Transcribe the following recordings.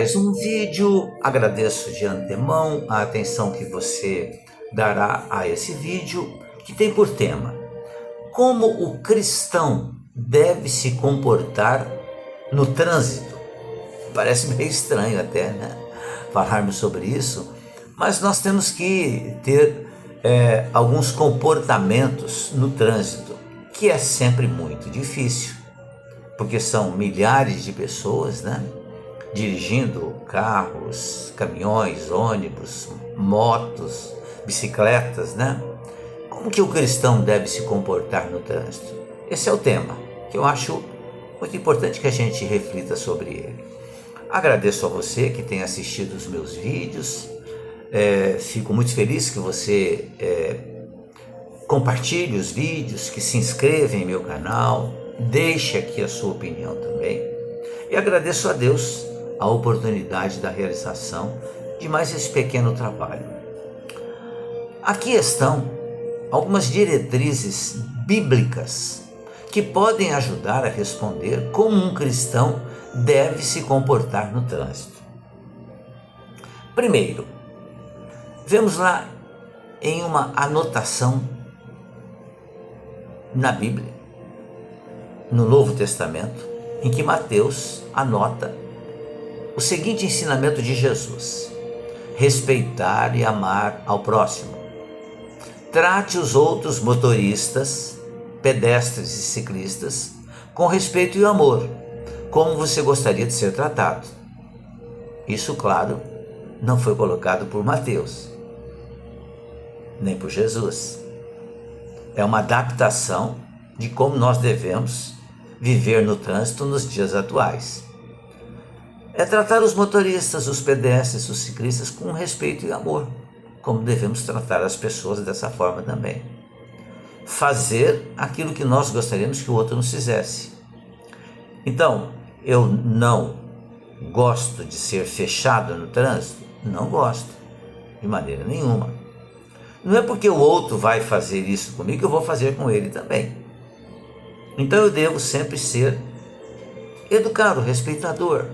mais um vídeo. Agradeço de antemão a atenção que você dará a esse vídeo, que tem por tema: como o cristão deve se comportar no trânsito. Parece meio estranho até, né? Falarmos sobre isso, mas nós temos que ter alguns comportamentos no trânsito, que é sempre muito difícil, porque são milhares de pessoas, né? Dirigindo carros, caminhões, ônibus, motos, bicicletas, né? Como que o cristão deve se comportar no trânsito? Esse é o tema, que eu acho muito importante que a gente reflita sobre ele. Agradeço a você que tem assistido os meus vídeos, fico muito feliz que você compartilhe os vídeos, que se inscreva em meu canal, deixe aqui a sua opinião também. E agradeço a Deus a oportunidade da realização de mais esse pequeno trabalho. Aqui estão algumas diretrizes bíblicas que podem ajudar a responder como um cristão deve se comportar no trânsito. Primeiro, vemos lá em uma anotação na Bíblia, no Novo Testamento, em que Mateus anota o seguinte ensinamento de Jesus: respeitar e amar ao próximo. Trate os outros motoristas, pedestres e ciclistas com respeito e amor, como você gostaria de ser tratado. Isso, claro, não foi colocado por Mateus, nem por Jesus. É uma adaptação de como nós devemos viver no trânsito nos dias atuais. É tratar os motoristas, os pedestres, os ciclistas com respeito e amor, como devemos tratar as pessoas dessa forma também. Fazer aquilo que nós gostaríamos que o outro nos fizesse. Então, eu não gosto de ser fechado no trânsito? Não gosto, de maneira nenhuma. Não é porque o outro vai fazer isso comigo que eu vou fazer com ele também. Então eu devo sempre ser educado, respeitador.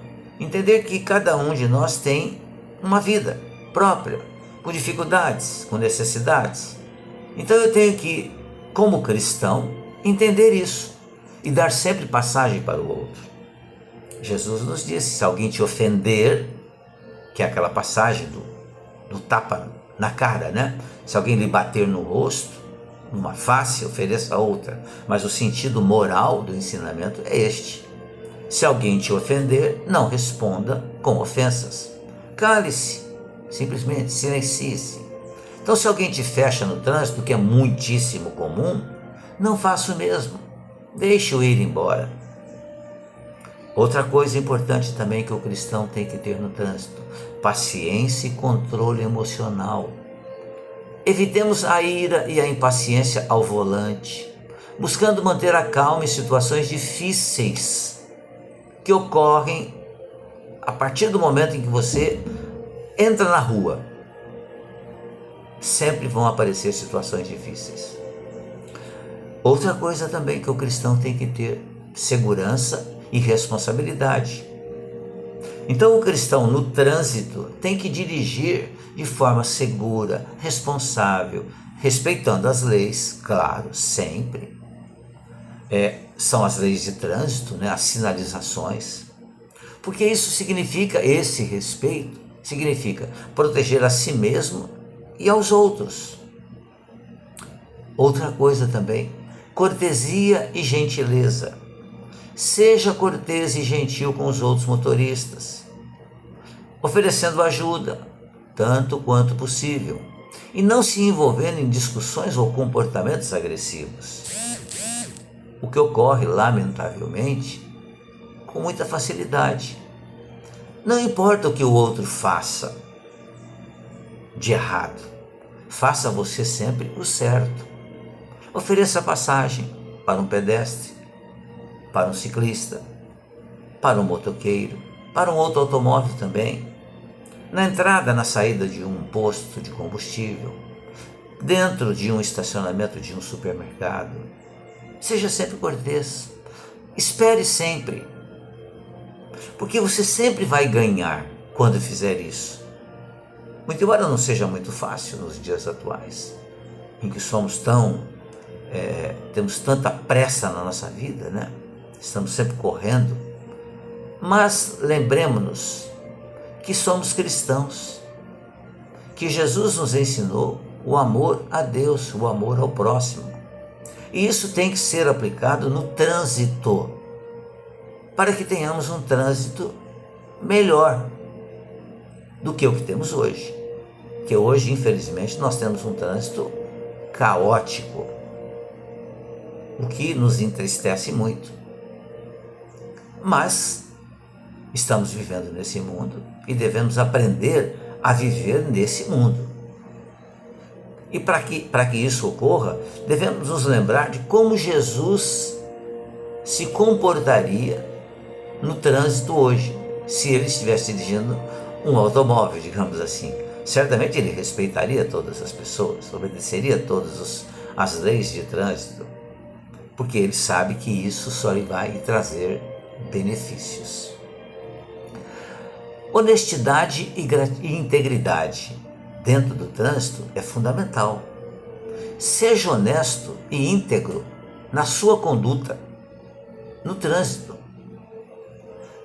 Entender que cada um de nós tem uma vida própria, com dificuldades, com necessidades. Então eu tenho que, como cristão, entender isso e dar sempre passagem para o outro. Jesus nos disse: se alguém te ofender, que é aquela passagem do tapa na cara, né? Se alguém lhe bater no rosto, numa face, ofereça outra. Mas o sentido moral do ensinamento é este: se alguém te ofender, não responda com ofensas. Cale-se, simplesmente silencie-se. Então, se alguém te fecha no trânsito, que é muitíssimo comum, não faça o mesmo. Deixe-o ir embora. Outra coisa importante também que o cristão tem que ter no trânsito: paciência e controle emocional. Evitemos a ira e a impaciência ao volante, buscando manter a calma em situações difíceis que ocorrem a partir do momento em que você entra na rua. Sempre vão aparecer situações difíceis. Outra coisa também que o cristão tem que ter: segurança e responsabilidade. Então o cristão no trânsito tem que dirigir de forma segura, responsável, respeitando as leis, claro, sempre. São as leis de trânsito, né, as sinalizações, porque isso significa, esse respeito significa proteger a si mesmo e aos outros. Outra coisa também: cortesia e gentileza. Seja cortês e gentil com os outros motoristas, oferecendo ajuda, tanto quanto possível, e não se envolvendo em discussões ou comportamentos agressivos. O que ocorre, lamentavelmente, com muita facilidade. Não importa o que o outro faça de errado, faça você sempre o certo. Ofereça passagem para um pedestre, para um ciclista, para um motoqueiro, para um outro automóvel também, na entrada, na saída de um posto de combustível, dentro de um estacionamento de um supermercado. Seja sempre cortês, espere sempre, porque você sempre vai ganhar quando fizer isso. Muito embora não seja muito fácil nos dias atuais, em que temos tanta pressa na nossa vida, né? Estamos sempre correndo, mas lembremos-nos que somos cristãos, que Jesus nos ensinou o amor a Deus, o amor ao próximo. E isso tem que ser aplicado no trânsito, para que tenhamos um trânsito melhor do que o que temos hoje. Que hoje, infelizmente, nós temos um trânsito caótico, o que nos entristece muito. Mas estamos vivendo nesse mundo e devemos aprender a viver nesse mundo. E para que isso ocorra, devemos nos lembrar de como Jesus se comportaria no trânsito hoje, se ele estivesse dirigindo um automóvel, digamos assim. Certamente ele respeitaria todas as pessoas, obedeceria todas as leis de trânsito, porque ele sabe que isso só lhe vai trazer benefícios. Honestidade e integridade dentro do trânsito é fundamental. Seja honesto e íntegro na sua conduta no trânsito,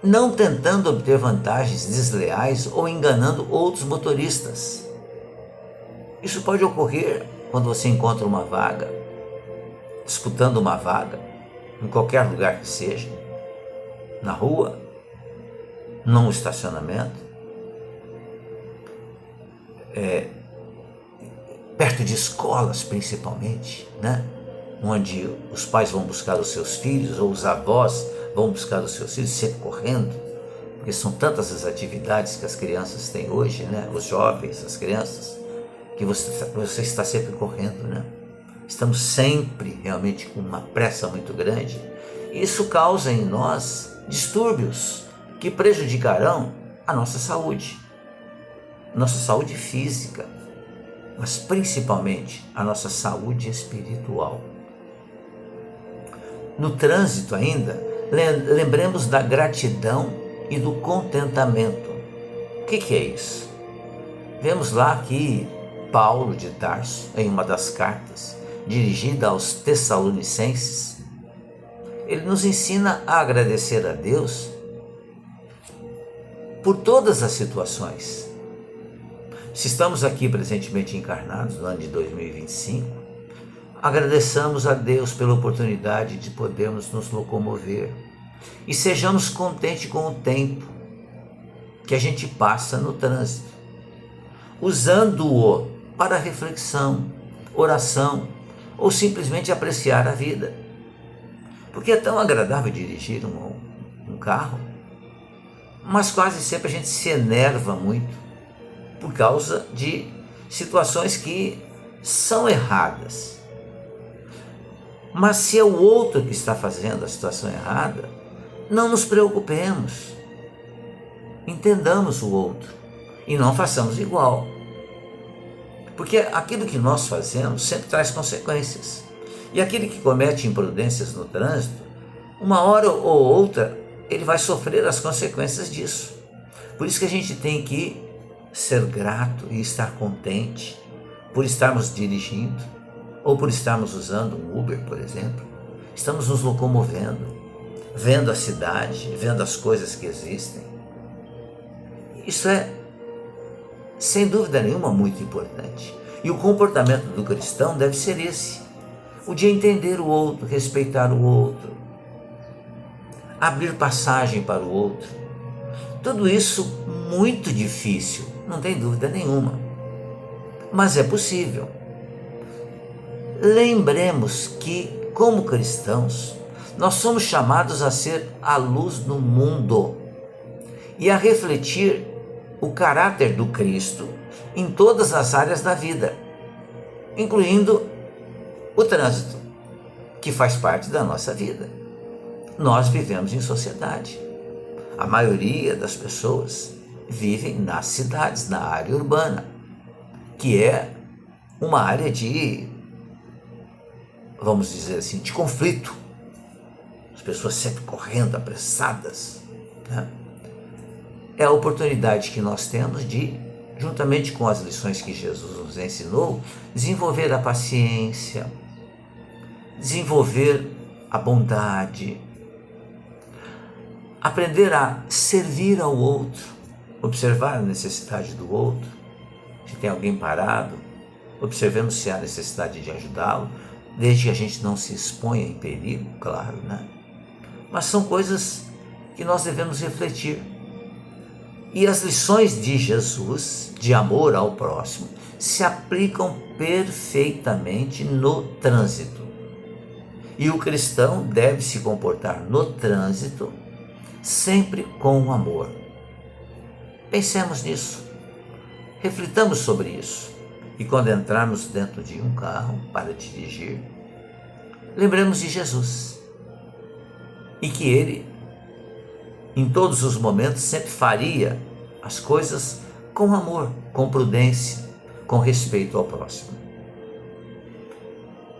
não tentando obter vantagens desleais ou enganando outros motoristas. Isso pode ocorrer quando você encontra uma vaga, disputando uma vaga, em qualquer lugar que seja, na rua, num estacionamento, perto de escolas principalmente, né? Onde os pais vão buscar os seus filhos, ou os avós vão buscar os seus filhos, sempre correndo, porque são tantas as atividades que as crianças têm hoje, né? Os jovens, as crianças, que você está sempre correndo, né? Estamos sempre realmente com uma pressa muito grande. Isso causa em nós distúrbios que prejudicarão a nossa saúde física, mas principalmente a nossa saúde espiritual. No trânsito ainda, lembremos da gratidão e do contentamento. O que é isso? Vemos lá que Paulo de Tarso, em uma das cartas dirigida aos Tessalonicenses, ele nos ensina a agradecer a Deus por todas as situações. Se estamos aqui presentemente encarnados no ano de 2025, agradeçamos a Deus pela oportunidade de podermos nos locomover e sejamos contentes com o tempo que a gente passa no trânsito, usando-o para reflexão, oração ou simplesmente apreciar a vida. Porque é tão agradável dirigir um carro, mas quase sempre a gente se enerva muito por causa de situações que são erradas. Mas se é o outro que está fazendo a situação errada, não nos preocupemos. Entendamos o outro e não façamos igual. Porque aquilo que nós fazemos sempre traz consequências. E aquele que comete imprudências no trânsito, uma hora ou outra, ele vai sofrer as consequências disso. Por isso que a gente tem que ser grato e estar contente por estarmos dirigindo, ou por estarmos usando um Uber, por exemplo. Estamos nos locomovendo, vendo a cidade, vendo as coisas que existem. Isso é, sem dúvida nenhuma, muito importante. E o comportamento do cristão deve ser esse: o de entender o outro, respeitar o outro, abrir passagem para o outro. Tudo isso muito difícil, não tem dúvida nenhuma, mas é possível. Lembremos que, como cristãos, nós somos chamados a ser a luz do mundo e a refletir o caráter do Cristo em todas as áreas da vida, incluindo o trânsito, que faz parte da nossa vida. Nós vivemos em sociedade. A maioria das pessoas vivem nas cidades, na área urbana, que é uma área de, vamos dizer assim, de conflito. As pessoas sempre correndo, apressadas, né? é a oportunidade que nós temos de, juntamente com as lições que Jesus nos ensinou, desenvolver a paciência, desenvolver a bondade, aprender a servir ao outro, observar a necessidade do outro. Se tem alguém parado, observemos se há necessidade de ajudá-lo, desde que a gente não se exponha em perigo, claro, né? Mas são coisas que nós devemos refletir. E as lições de Jesus, de amor ao próximo, se aplicam perfeitamente no trânsito. E o cristão deve se comportar no trânsito sempre com amor. Pensemos nisso, reflitamos sobre isso. E quando entrarmos dentro de um carro para dirigir, lembremos de Jesus. E que Ele, em todos os momentos, sempre faria as coisas com amor, com prudência, com respeito ao próximo.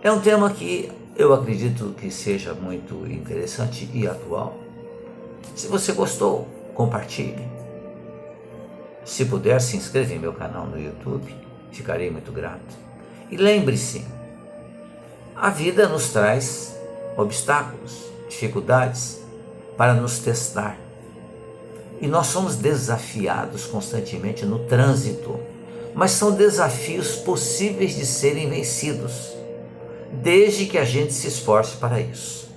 É um tema que eu acredito que seja muito interessante e atual. Se você gostou, compartilhe. Se puder, se inscreva em meu canal no YouTube, ficarei muito grato. E lembre-se, a vida nos traz obstáculos, dificuldades para nos testar. E nós somos desafiados constantemente no trânsito, mas são desafios possíveis de serem vencidos, desde que a gente se esforce para isso.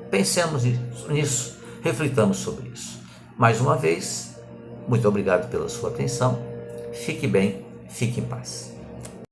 Pensemos nisso, reflitamos sobre isso. Mais uma vez, muito obrigado pela sua atenção. Fique bem, fique em paz.